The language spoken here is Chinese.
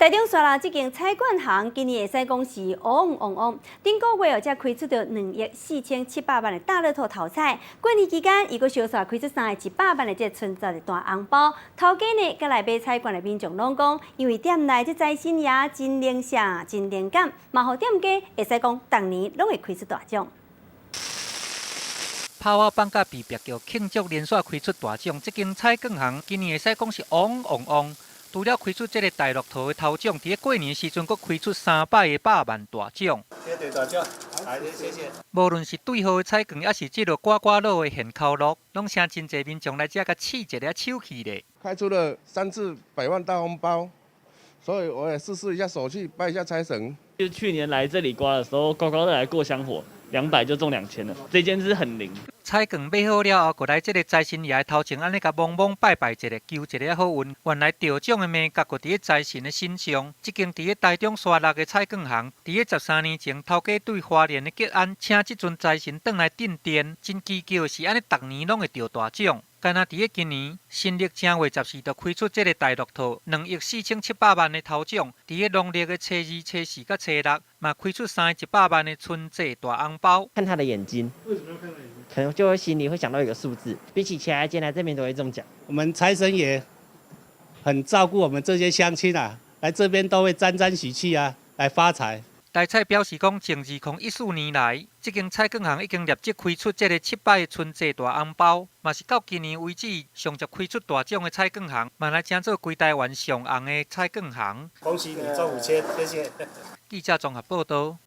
台中刷啦，这间菜馆行今年会使讲是旺旺旺。顶个月才开出着2.4700万的大乐透头彩，过年期间伊阁小刷开出3.100万的这存在的大红包。头家呢，甲来买菜馆的民众拢讲，因为店内这财神爷真灵性、真灵感，嘛互店家会使讲，逐年拢会开出大奖。 拍我放假比别叫庆祝连续开出大奖，这间菜馆行今年会使讲是旺旺旺。除了开出这个大乐透的头奖，伫过年时阵，阁开出300万大奖。谢谢大奖，好的，谢谢。无论是对号的菜券，还是这个刮刮乐的现扣乐，拢请真侪民众来这甲试一个手气咧。开出了3次100万大红包，所以我也试一下手气，拜一下财神。就去年来这里刮的时候，刮刮乐来过香火，200就中2000了，这间是很灵。 菜券买好了后，过来这个财神爷头前安尼甲蒙蒙拜拜一下，求一个好运。原来得奖的名角，搁伫个财神的身上。这间伫个台中沙鹿的菜券行，伫个13年前，头家对花莲的结案，请这尊财神转来镇店，真奇妙是安尼，逐年拢会得大奖。 干那伫个今年新历正月14就开出这个大乐透2.4700万的头奖，伫个农历的初2、初4、甲初6，嘛开出3.100万的春节大红包。看他的眼睛，为什么要看他的眼睛？可能就会心里会想到一个数字，比起其他间来这边都会中奖。我们财神爷很照顾我们这些乡亲啊，来这边都会沾沾喜气啊，来发财。 台菜表示讲，从2014年来，这间菜馆行已经立即开出这个700的春节大红包，嘛是到今年为止上接开出大奖的菜馆行，嘛来称做规台湾上红的菜馆行。恭喜你中5000，谢谢。记者综合报道。